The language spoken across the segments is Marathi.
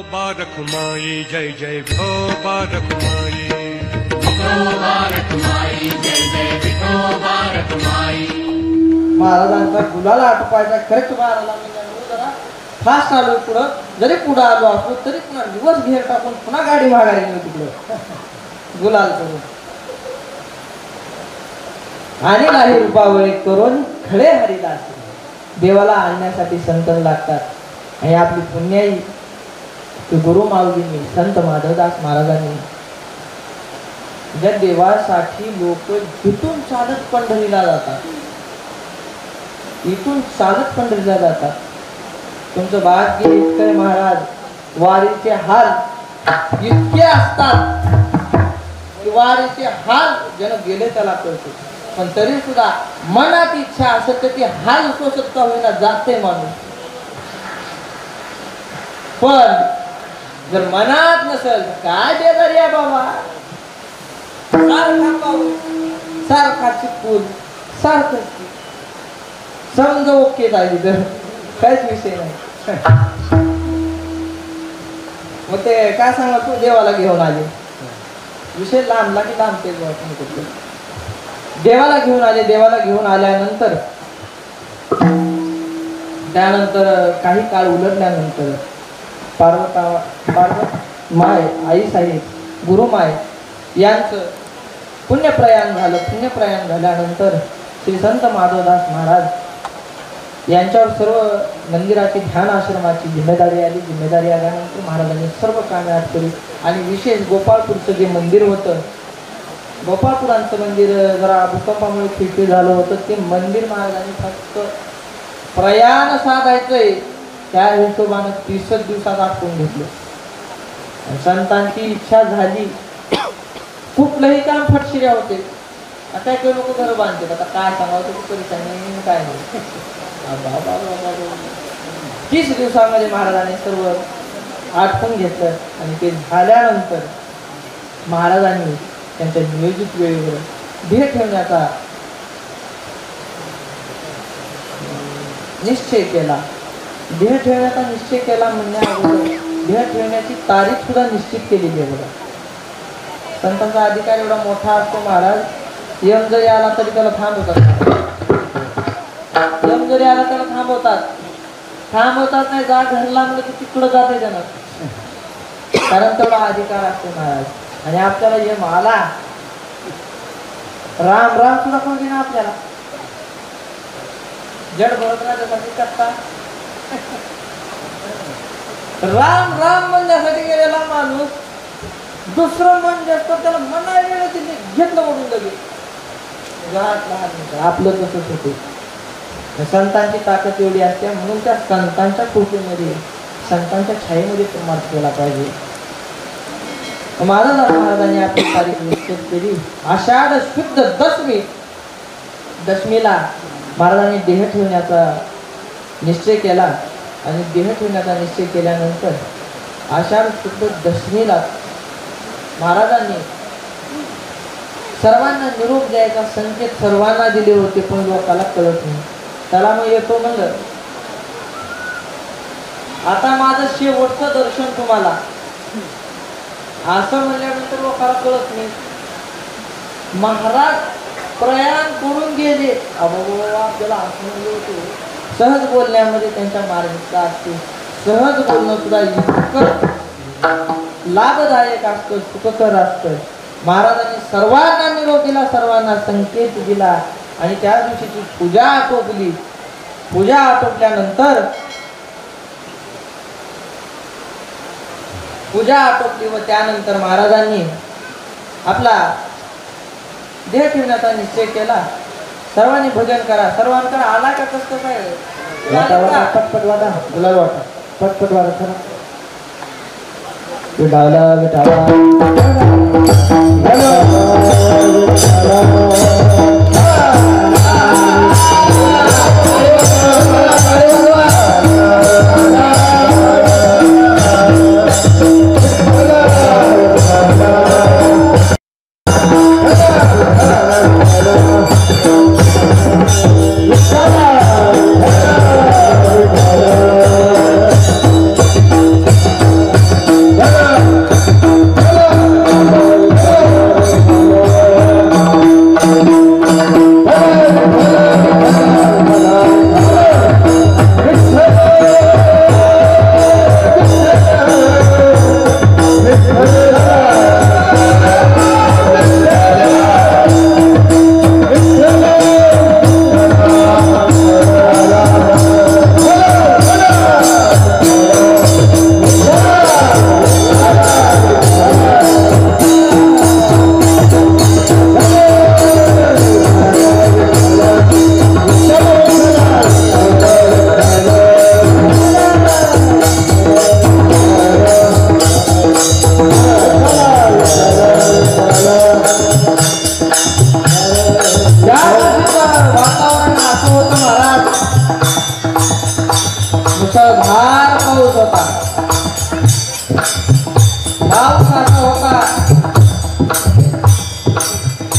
बारक माई जय जय भो बारक माई बारक माई जय जय विठो बारक माई। महाराजांचा गुलाला आटपायचा खरंच महाराजांना मी जरा फास्ट आलो पुढं, जरी पुढं आलो असतो तरी पुन्हा दिवस घेर टाकून पुन्हा गाडी माघारी गेलो तिकडं गुलाल करून आणि नाही रूपावळी करून खळे हरिदास देवाला आणण्यासाठी संत लागतात। आणि आपली पुण्याई गुरु माऊलींनी संत माधवदास महाराजांनी ज्या देवासाठी लोक इथून चालत पंढरीला जातात, इथून चालत पंढरीला जातात। तुमचं भाग्य इतकं महाराज, वारीचे हाल इतके असतात, वारीचे हाल जण गेले त्याला कळते, पण तरी सुद्धा मनात इच्छा असत की हाल सोसत का होईना जाते माणूस। पण जर मनात नसेल काय बेजारी आहे बाबा, सारखा पाऊस सारखा चिपकून सारखं समज ओके झाली तर काहीच विषय नाही। मग ते काय सांगा तू देवाला घेऊन आले, विषय लांबला की लांब ते देवाला घेऊन आले। देवाला घेऊन आल्यानंतर त्यानंतर काही काळ उलटल्यानंतर पार्वत माय आई साहेब गुरुमाय यांचं पुण्यप्रयाण झालं। पुण्यप्रयाण झाल्यानंतर श्री संत माधवदास महाराज यांच्यावर सर्व मंदिराची ध्यान आश्रमाची जिम्मेदारी आली। जिम्मेदारी आल्यानंतर महाराजांनी सर्व कामे आटवली आणि विशेष गोपाळपूरचं जे मंदिर होतं, गोपाळपुरांचं मंदिर जरा भूकंपामुळे खिळखिळ झालं होतं, ते मंदिर महाराजांनी फक्त प्रयाण साधायचंय त्या हिशोबानं 30 दिवसात आटवून घेतलं। संतांची इच्छा झाली, कुठलंही काम फटशिऱ्या होते। आता काही लोक घर बांधतात, आता काय सांगावं तू परेशानी काय नाही। 30 दिवसामध्ये महाराजांनी सर्व आटवून घेतलं आणि ते झाल्यानंतर महाराजांनी त्यांच्या नियोजित वेळेवर भेट ठेवण्याचा निश्चय केला। भेट ठेवण्याचा निश्चय केला म्हणण्या अगोदर भेट ठेवण्याची तारीख सुद्धा निश्चित केलेली आहे बघा। संतांचा अधिकार एवढा मोठा असतो, महाराज यम जरी आला तरी त्याला थांबवतात, यम जरी आला त्याला थांबवतात नाही, जा घरला म्हणलं की तिकडं जाते त्यांना, कारण तेवढा अधिकार असतो महाराज। आणि आपल्याला यम आला, राम राम सुद्धा कोण देणार आपल्याला, जड भरत राहण्यासाठी करता राम राम म्हणण्यासाठी गेलेला माणूस दुसरं मन जास्त त्याला मना वेळ घेतलं म्हणून लगेच आपलं तसंच होते। संतांची ताकद एवढी असते म्हणून त्या संतांच्या कृपेमध्ये संतांच्या छायेमध्ये प्रमाण केला पाहिजे। महाराजांनी आपली तारीख निश्चित केली। आषाढ शुद्ध दशमीला महाराजांनी देह ठेवण्याचा निश्चय केला आणि देह ठेवण्याचा निश्चय केल्यानंतर आषाढ शुद्ध दशमीला महाराजांनी सर्वांना निरोप द्यायचा संकेत सर्वांना दिले होते, पण लोकांना कळत नाही। त्याला मग येतो म्हणलं आता माझं शेवटचं दर्शन तुम्हाला, असं म्हणल्यानंतर लोकांना कळत नाही। महाराज प्रयाण करून गेले, आपल्याला होते सहज बोलण्यामध्ये त्यांच्या मार्मिकता असते, सहज बोलणं सुद्धा इतकं लाभदायक असतं, सुखकर असतं। महाराजांनी सर्वांना निरोप दिला, सर्वांना संकेत दिला आणि त्या दिवशीची पूजा आटोपली। पूजा आटोपल्यानंतर व त्यानंतर महाराजांनी आपला देह ठेवण्याचा निश्चय केला। सर्वांनी भजन करा, सर्वांकडे आला का कसं काय पटपट वाटा गुलाल वाटा पटपट वाटा खरं विठाला विठाला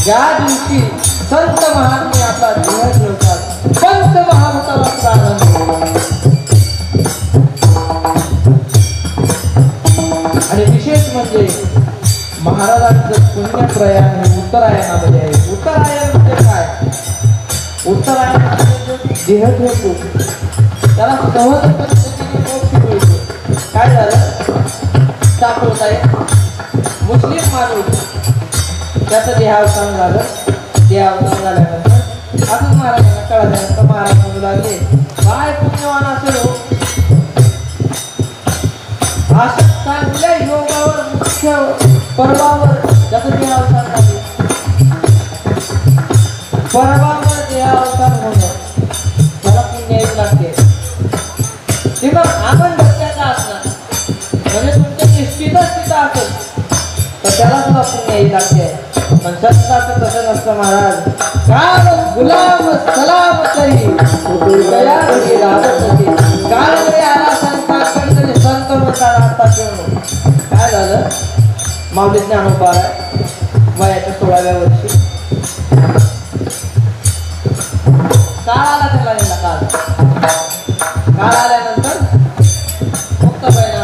ज्या दिवशी संत महात्मे आपला देह ठेवतात पंच महाभूताला प्रारंभ आणि विशेष म्हणजे महाराजांचं पुण्य प्रयाण हे उत्तरायणामध्ये आहे. उत्तरायण म्हणजे काय? उत्तरायण म्हणजे देह ठेवतो त्याला सहज पद्धतीने मोक्ष मिळतो. काय झालं? सापडत आहे मुस्लिम माणूस त्याचं देहावसान झालं. देहावसान झाल्यानंतर असंच महाराजांना कळाल्यानंतर महाराज म्हणू लागले काय पुण्यवान असेल हो असं चांगल्या योगावर मुख्य पर्वावर त्याचं देहावसान झाले. पर्वावर देहावसान होणं त्याला पुण्य येत लागते. ते मग आपण भक्त्याचा असणार म्हणजे तुमच्या निश्चितच तिथं असेल तर त्याला सुद्धा पुण्य येत लागते. पण संतांचं तसं नसतं महाराज. काल गुलाम सलाम करी दया करी राहत होती. काल जरी आला संतांकडे तरी संत म्हणतात आता ठेवणं. काय झालं? माऊली ज्ञानोबा वयाच्या 16व्या वर्षी काळ आला त्याला नेला. काळ आल्यानंतर मुक्त बहिण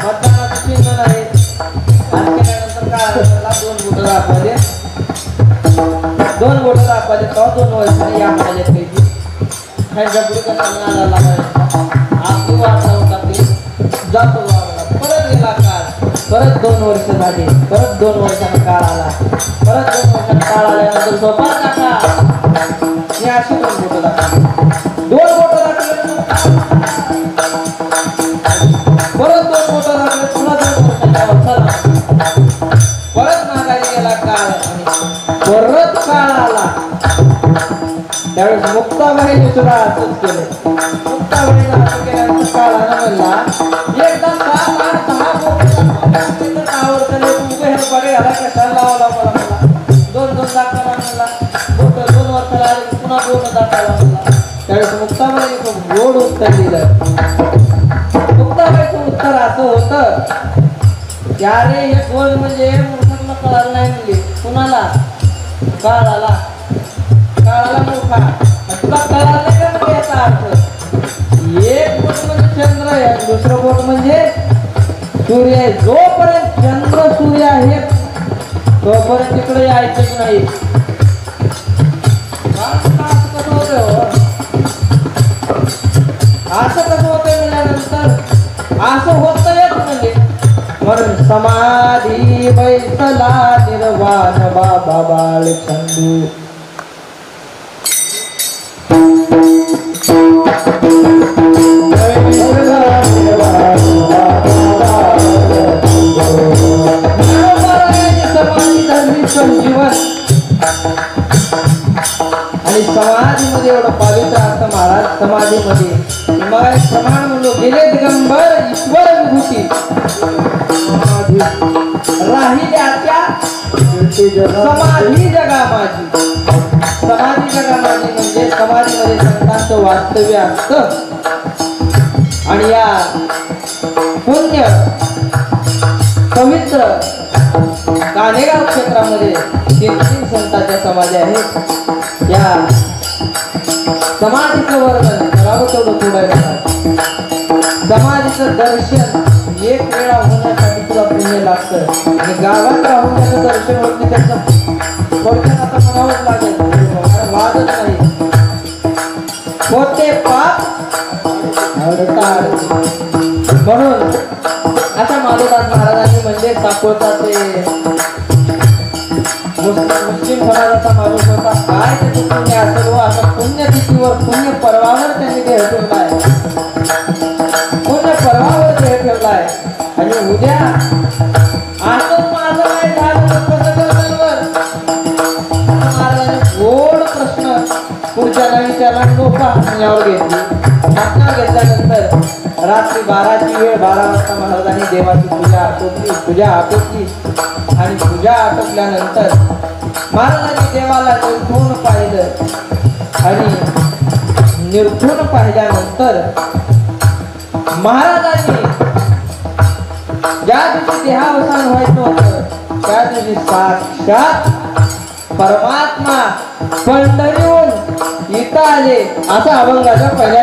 मतदानाचं चिन्ह नाही. केल्यानंतर काय त्याला 2 बोटं दाखवले. 2 बोटं दाखवले तेव्हा 2 वर्षांनी या म्हणाले पैकी ह्यांच्या पुढे कसा नाला लावायचा. आपली वाट लावून टाकली जातो वागला. परत गेला काळ. परत 2 वर्ष झाली. परत 2 वर्षांना काळ आला. परत 2 वर्षांना काळ आल्यानंतर सोपान टाका हे अशी 2 बोटं दाखवली. 2 बोटं दाखवले परत 2 बोटं दाखवले पुन्हा 2 वर्षांच्या चला परत मागायला गेला काळ आणि परत काळ आला. त्यावेळेस मुक्ताबाईने सुद्धा असंच केलं. मुक्ताबाईने असं केल्यानंतर काळानं म्हणला एकदा 7, 8, 10 बोटं आवडतं उभे हे बडे घाला कशाला लावला मला म्हणला. 2 दाखवायला म्हणला. बोटं 2 वर्षाला आले पुन्हा 2 दाखवायला म्हणला. त्यावेळेस मुक्ताबाईने खूप गोड उत्तर दिलं. मुक्ताबाईचं उत्तर असं होतं की अरे हे गोड म्हणजे मूर्खांना कळालं नाही म्हणजे कुणाला काळाला मूर्खा तुला कळालं नाही का म्हणजे याचा अर्थ एक बोट म्हणजे चंद्र आहे दुसरं बोट म्हणजे सूर्य आहे. जोपर्यंत चंद्र सूर्य आहे तोपर्यंत तिकडे यायचंच नाही. असं कसं होतंय म्हणल्यानंतर असं होत येत म्हणजे म्हणून समाधी बैसला निर्वाण बाबा बाळ चंदू समाधी धर्मी संजीवन आणि समाधीमध्ये एवढं पवित्र असतं महाराज. समाधीमध्ये मग प्रमाण म्हणलो गेले दिगंबर ईश्वर विभूती राहिल्या त्या समाधी जगा माझी. समाधी जगा माझी म्हणजे समाधीमध्ये संतांचं वास्तव्य असतं आणि या पुण्य पवित्र कानेगाव क्षेत्रामध्ये 3 संतांच्या समाधी आहेत. या समाधीचं वर्णन करावं तेवढं थोडं. समाधीचं दर्शन एक वेळा होण्यासाठी तुला पुण्य लागतं आणि गावात राहून त्याचं दर्शन होत नाही. त्याचं थोडक्यात आता म्हणावंच लागेल वादच नाही. होते पाप म्हणून अशा माधवदास महाराजांनी म्हणजे सापडताचे मुस्लिम समाजाचा माणूस होता. काय त्याचं पुण्य असेल असं पुण्यतिथीवर पुण्य पर्वावर त्यांनी देह ठेवलाय. पुण्य पर्वावर देह ठेवलाय आणि उद्या असं माझं काय झालं कसं करणार. महाराजांनी गोड प्रश्न पुढच्या विचारला लोक हातण्यावर घेतली. हातण्यावर घेतल्यानंतर रात्री 12ची वेळ 12 वाजता महाराजांनी देवाची पूजा आटोपली आणि पूजा आटोपल्यानंतर महाराजांनी देवाला निर्धून पाहिलं आणि निर्धून पाहिल्यानंतर महाराजांनी ज्या दिवशी देहावसान व्हायचं होतं त्या दिवशी साक्षात परमात्मा पंढरीहून इथं आले असा अभंगाच्या पहिल्या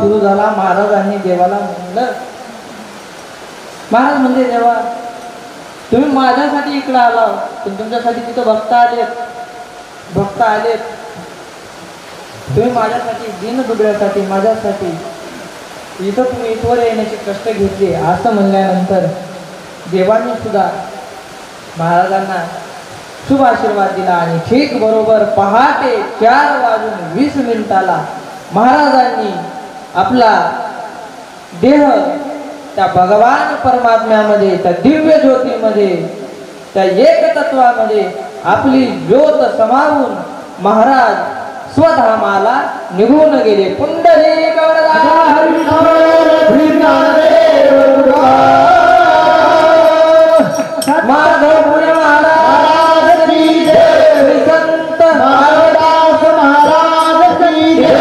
सुरू झाला. महाराजांनी देवाला म्हणलं, महाराज म्हणजे देवा तुम्ही माझ्यासाठी इकडे आला पण तुमच्यासाठी तिथं भक्त आलेत तुम्ही माझ्यासाठी दीनदुबळ्यासाठी माझ्यासाठी इथं तुम्ही इथवर येण्याचे कष्ट घेतले असं म्हणल्यानंतर देवांनी सुद्धा महाराजांना शुभ आशीर्वाद दिला आणि ठीक बरोबर पहाटे 4:20 महाराजांनी आपला देह त्या भगवान परमात्म्यामध्ये त्या दिव्य ज्योतीमध्ये त्या एकतत्वामध्ये आपली ज्योत समावून महाराज स्वधामाला निघून गेले. पुंडलिक माधवपुरी महाराज की जय. संत माधवदास महाराज की जय.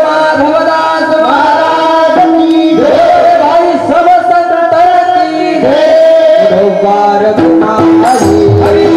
माधवदास महाराज की जय. भाई सब संत की जय. गोपाल कुमारी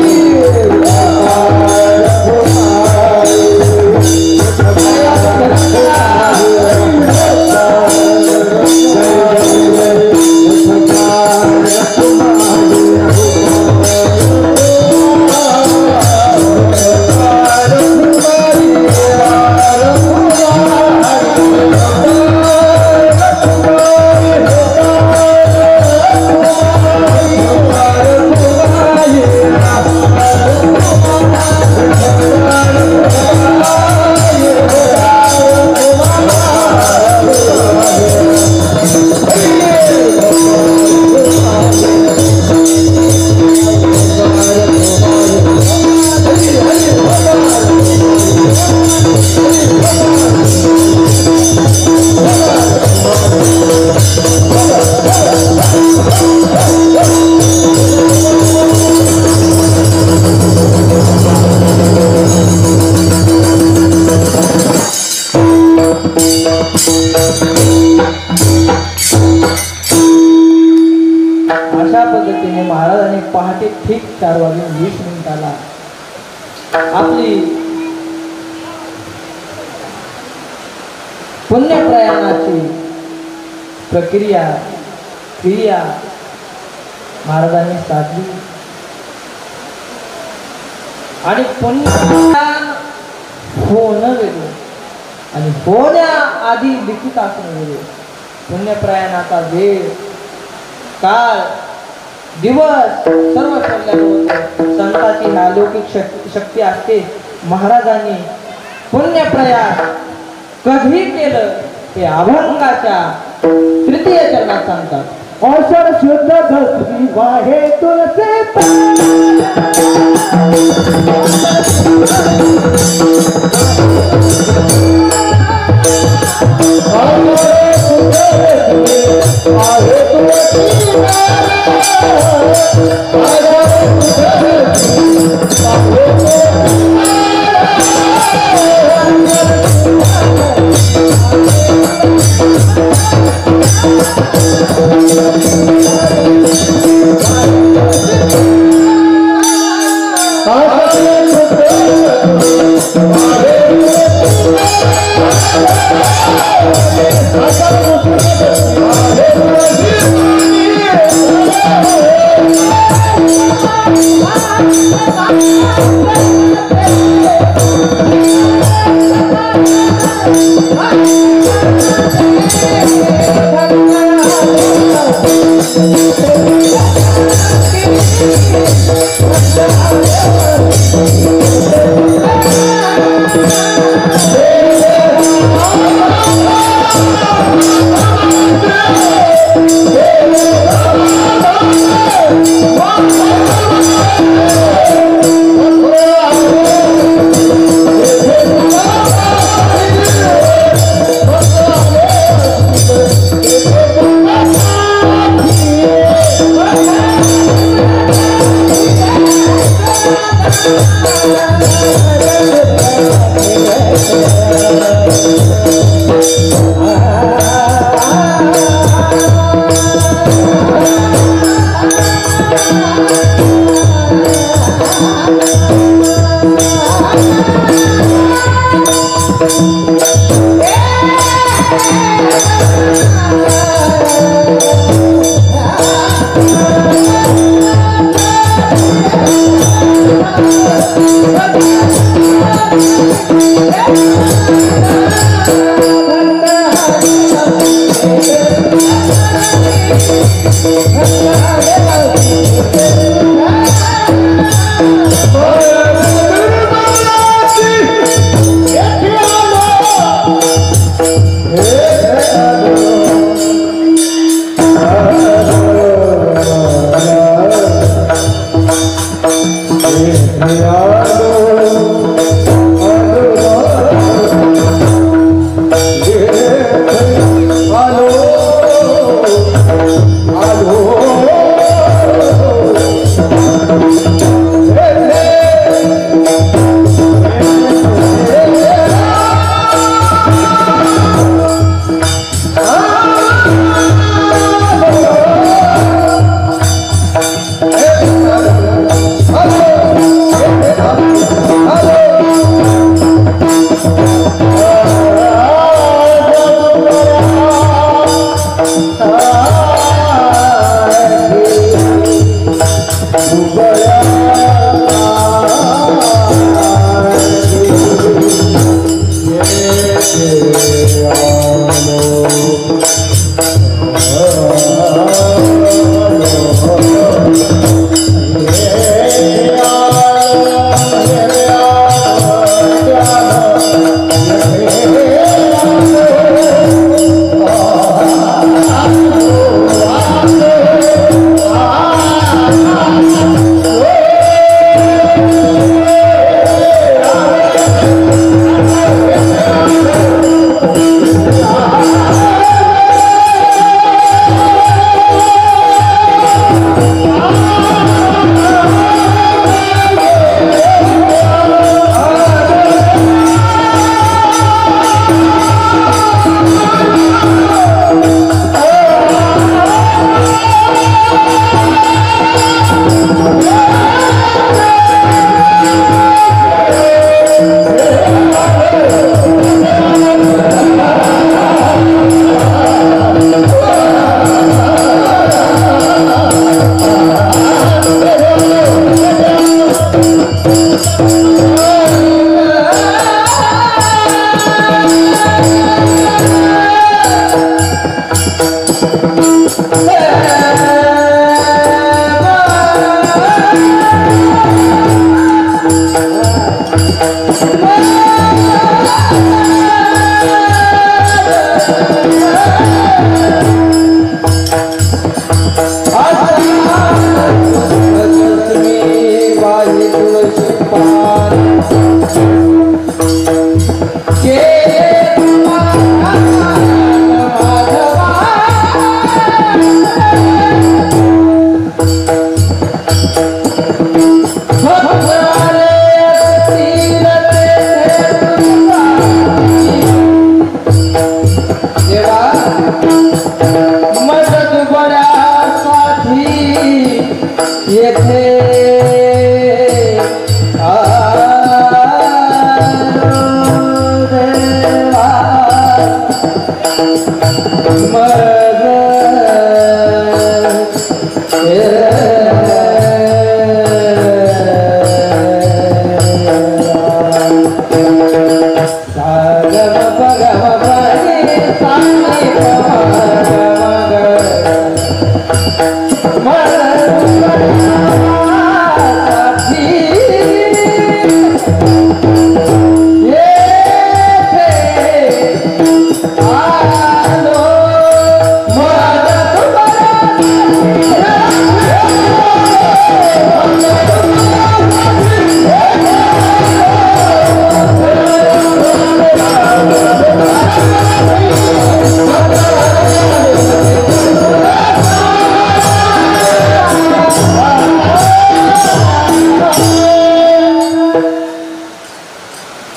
अशा पद्धतीने महाराजांनी पहाटे ठीक 4:20 आपली पुण्यप्रयाणाची प्रक्रिया क्रिया महाराजांनी साधली आणि पुण्यप्रयाण होणं वेगळं आणि होण्याआधी लिखित असणं वेगळं. पुण्यप्रयाणाचा वेळ काळ दिवस सर्व ठरलेलं होतं. संतांची ही अलौकिक शक्ती असते. महाराजांनी पुण्यप्रयाण कधी केलं ते अभंगाच्या 3य चरणात सांगतात. औषध शुद्ध दसवी वाहे तुलसे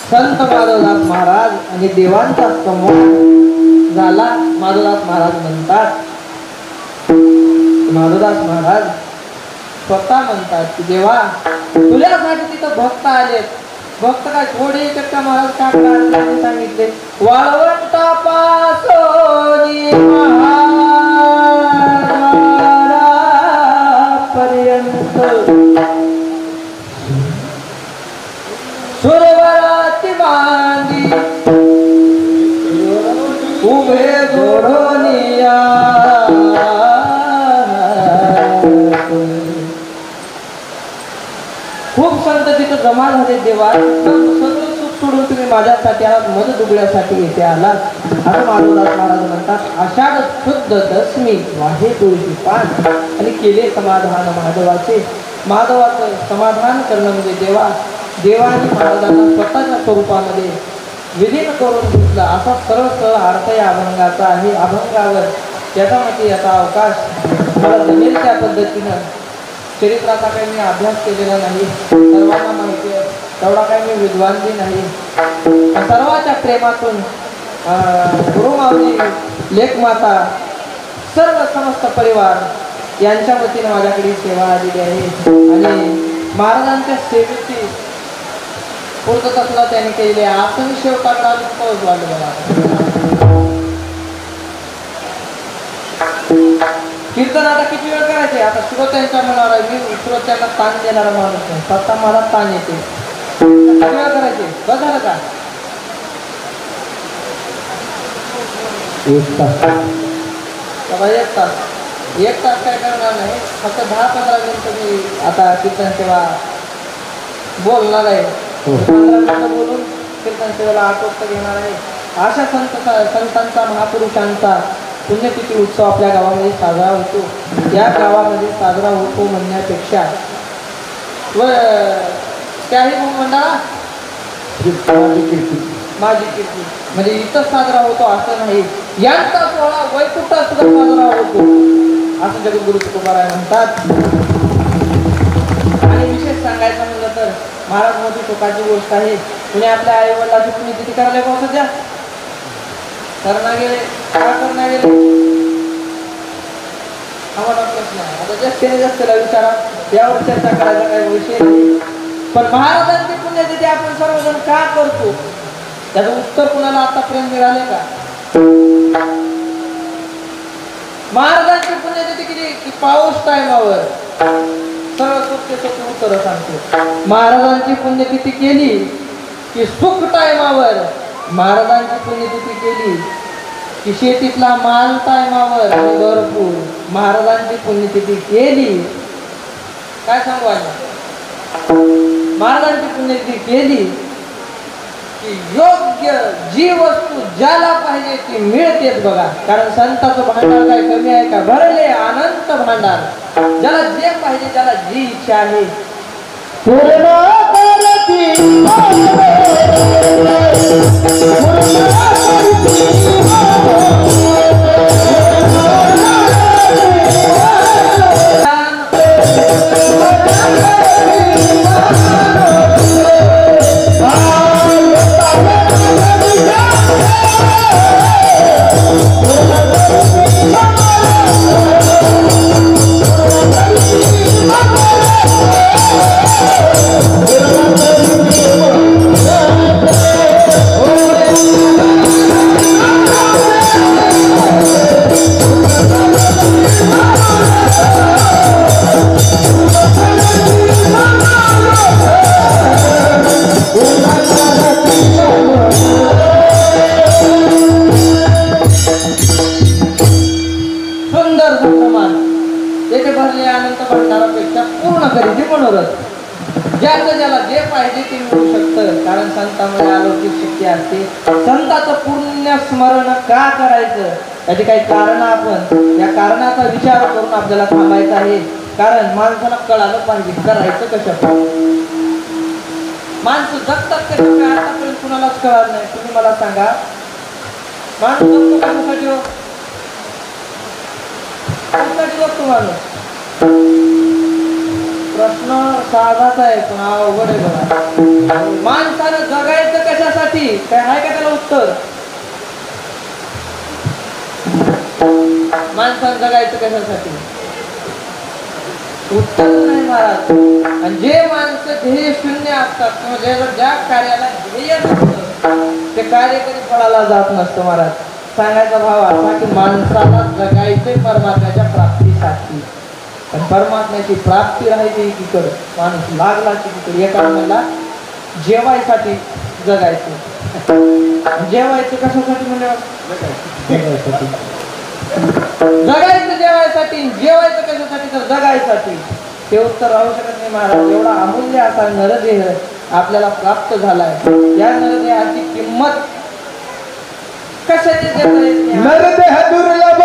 संत माधवदास महाराज आणि देवांचा संवाद झाला. माधवदास महाराज म्हणतात, माधवदास महाराज स्वतः म्हणतात की देवा तुझ्यासाठी तिथं भक्त आले. भक्त काय थोडे येतात का महाराज? का काढले सांगितले, वाळवंटापासोनी पर्यंत सुरवराती बांधी उभे जोडोनिया. खूप संत तिथं जमा झाले. देवा सगळं सुख सोडून तुम्ही माझ्यासाठी आलात, मध दुबळ्यासाठी येथे आलात असं माधवदास महाराज म्हणतात. आषाढ शुद्ध दशमी वाहे तुळशी पान आणि केले समाधान माधवाचे. माधवाचं समाधान करणं म्हणजे देवाने महाराजांना स्वतःच्या स्वरूपामध्ये विलीन करून घेतलं. असा सरळ सरळ अर्थ या अभंगाचा आहे. अभंगावर त्याच्यामध्ये याचा अवकाश मला जमेल त्या पद्धतीनं. चरित्राचा काही मी अभ्यास केलेला नाही, सर्वांना माहिती आहे, तेवढा काही मी विद्वानही नाही. सर्वांच्या प्रेमातून गुरुमाऊली, लेखमाता, सर्व समस्त परिवार यांच्या वतीने माझ्याकडे सेवा आलेली आहे. आणि महाराजांच्या सेवेची पूर्तता सुद्धा त्यांनी केलेली आहे. आपण शेवटाकडे पाऊस वाढलं मला. कीर्तन आता किती वेळ करायचे? आता श्रोत्यांच्या मनावर आहे. मी श्रोत्यांना ताण देणारा माणूस नाही, स्वतः मला ताण येते. किती वेळ करायचे? बस झालं का? 1 तास. 1 तास काय करणार नाही, फक्त 10-15 मिनिटं मी आता कीर्तन सेवा बोलणार आहे. 15 मिनिटं बोलून कीर्तन सेवेला आटोक्त घेणार आहे. अशा संतांचा, महापुरुषांचा पुण्यतिथी उत्सव आपल्या गावामध्ये साजरा होतो. या गावामध्ये साजरा होतो म्हणण्यापेक्षा व त्याही मंडळा माझी कीर्ती म्हणजे इथं साजरा होतो असं नाही. यांचा सोहळा वैकुंठात सुद्धा साजरा होतो असं जगद्गुरु तुकोबाराय म्हणतात. आणि विशेष सांगायचं म्हणलं तर महाराज मोठी शोकाची गोष्ट आहे. कुणी आपल्या आई वडिलांची पुण्यतिथी करायला का सध्या करणार गेले, काय करणार गेले आम्हाला प्रश्न आहे. आता जास्तीने जास्तीला विचारा, यावर चर्चा करायचा काही विषय नाही. पण महाराजांची पुण्यतिथी आपण सर्वजण का करतो त्याचं उत्तर कुणाला आतापर्यंत मिळाले का? महाराजांची पुण्यतिथी किती की पाऊस टायमावर सरळ सुख उत्तर सांगतो. महाराजांची पुण्यतिथी केली की सुख टायमावर, महाराजांची पुण्यतिथी केली की शेतीतला माल टायमावर भरपूर, महाराजांची पुण्यतिथी केली काय सांगू आहे, महाराजांची पुण्यतिथी केली की योग्य जी वस्तू ज्याला पाहिजे ती मिळतेच बघा. कारण संताचं भांडार काय कमी आहे का? भरले अनंत भांडार. ज्याला जे पाहिजे, ज्याला जी इच्छा आहे ज्याला जे पाहिजे ते मिळू शकतं. कारण संतांमध्ये अलौकिक शक्ती असते. संताचं पुण्य स्मरण का करायचं याची काही कारण आपण या कारणाचा विचार करून आपल्याला थांबायचं आहे. कारण माणसाला कळालं पाहिजे करायचं कशा. माणसं जगतात कशा काय आतापर्यंत कुणालाच कळालं नाही. तुम्ही मला सांगा माणूस जगतो कशासाठी हो? कशासाठी जगतो माणूस? प्रश्न साधाच आहे पण अवघड आहे बघा. माणसानं जगायचं कशासाठी? काय आहे का त्याला उत्तर? माणसानं जगायचं कशासाठी? उत्तर नाही महाराज. आणि जे माणसं ध्येय शून्य असतात किंवा ज्या कार्याला ध्येय नसतं ते कार्य कधी फळाला जात नसतं महाराज. सांगायचा भाव असा की माणसाला जगायचे परमात्म्याच्या प्राप्तीसाठी. पण परमात्म्याची प्राप्ती राहायची एकीकडे, माणूस लागला एकीकडे. एका मला जेवायसाठी जगायचं. जेवायचं कशासाठी म्हणजे जगायचं जेवायसाठी. जेवायचं कशासाठी तर जगायसाठी. ते उत्तर राहू शकत नाही महाराज. एवढा अमूल्य असा नरदेह आपल्याला प्राप्त झालाय. या नरदेहाची किंमत कशाची देता येत नाही. नरदेह दुर्लभ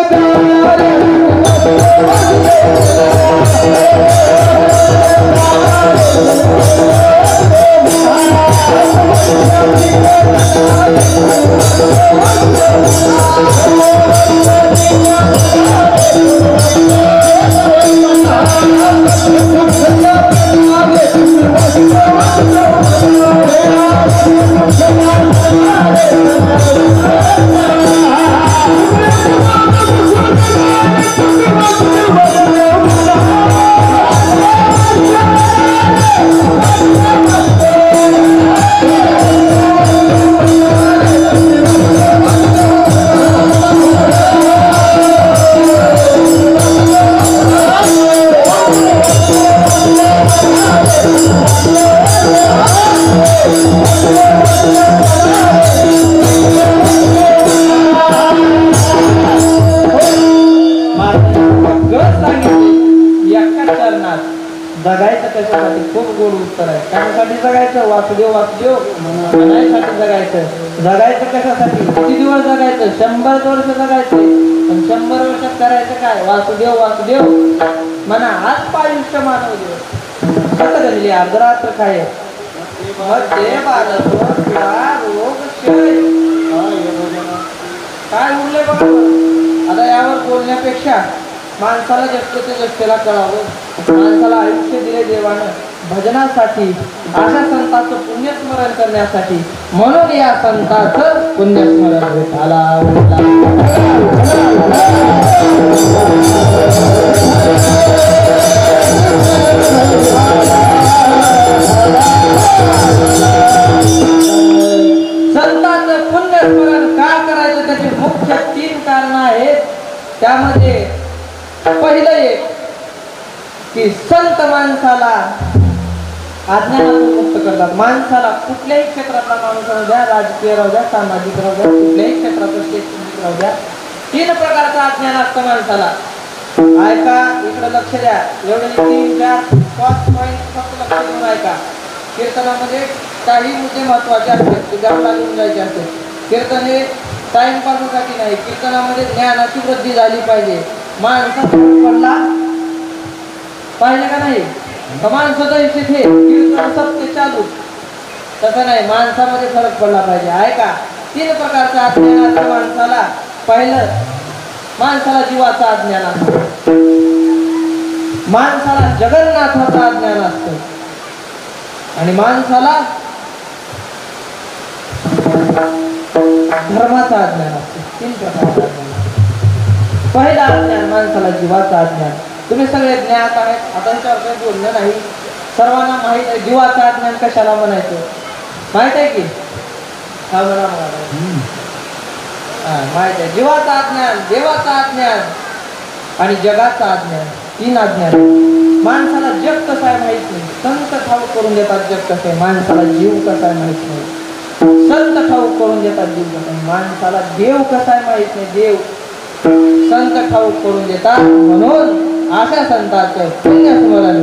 जगायचं कशासाठी? खूप गोड उत्तर आहे. कशासाठी जगायचं? वासुदेव वासुदेव म्हणायसाठी जगायचं. जगायचं कशासाठी? किती दिवस जगायचं? 100 वर्ष जगायचं. पण 100 वर्षात करायचं काय? वासुदेव वासुदेव म्हणा. आज आयुष्य मानव दिवस कसं घडली अर्धरात्र काय मध्ये बालक रोग काय उरले बघा. आता यावर बोलण्यापेक्षा माणसाला जगते ते जगतेला कळावं. माणसाला आयुष्य दिले देवानं भजनासाठी, अशा संतांचं पुण्यस्मरण करण्यासाठी. म्हणून या संतांचं पुण्यस्मरण होत आला. संतांचं पुण्यस्मरण का करायचं त्याची मुख्य 3 कारणं आहेत. त्यामध्ये पहिलं एक की संत माणसाला अज्ञानातून मुक्त करतात. माणसाला कुठल्याही क्षेत्रातला माणूस राहू द्या, राजकीय राहू द्या, सामाजिक राहू द्या, कुठल्याही क्षेत्रातलं शैक्षणिक राहू द्या, 3 प्रकारचं अज्ञान असतं माणसाला. ऐका, इकडे लक्ष द्या. एवढे 3-4-5 पॉईंट फक्त लक्ष देऊन ऐका. कीर्तनामध्ये काही मुद्दे महत्वाचे असतात ते गावाला घेऊन जायचे असतात. कीर्तन हे टाइमपासासाठी नाही, कीर्तनामध्ये ज्ञानाची वृद्धी झाली पाहिजे. माणसा पडला पाहिजे का नाही? माणसं द्यायचे हे कीर्तन सत्य चालू, तसं नाही, माणसामध्ये फरक पडला पाहिजे. आहे का? 3 प्रकारचं अज्ञान असतं माणसाला. पहिलं, माणसाला जीवाचं अज्ञान असतं, माणसाला जगन्नाथाचं अज्ञान असतं आणि माणसाला धर्माचं अज्ञान असतं. 3 प्रकारचं अज्ञान. पहिलं अज्ञान माणसाला जीवाचं अज्ञान. तुम्ही सगळे ज्ञात आहेत, आता ह्याच्यावर काही बोलणं नाही, सर्वांना माहित आहे. जीवाचं अज्ञान कशाला म्हणायचं माहित आहे की? हा म्हणा माहित आहे. जीवाचं अज्ञान, देवाचं अज्ञान आणि जगाचं अज्ञान. 3 अज्ञान. माणसाला जग कसं आहे माहित नाही, संत ठाऊक करून देतात जग कसं आहे. माणसाला जीव कसा आहे माहित नाही, संत ठाऊक करून देतात जीव कसा आहे. माणसाला देव कसा आहे माहित नाही, देव संत ठाऊक करून देतात. म्हणून अशा संतांचं पुण्यस्मरण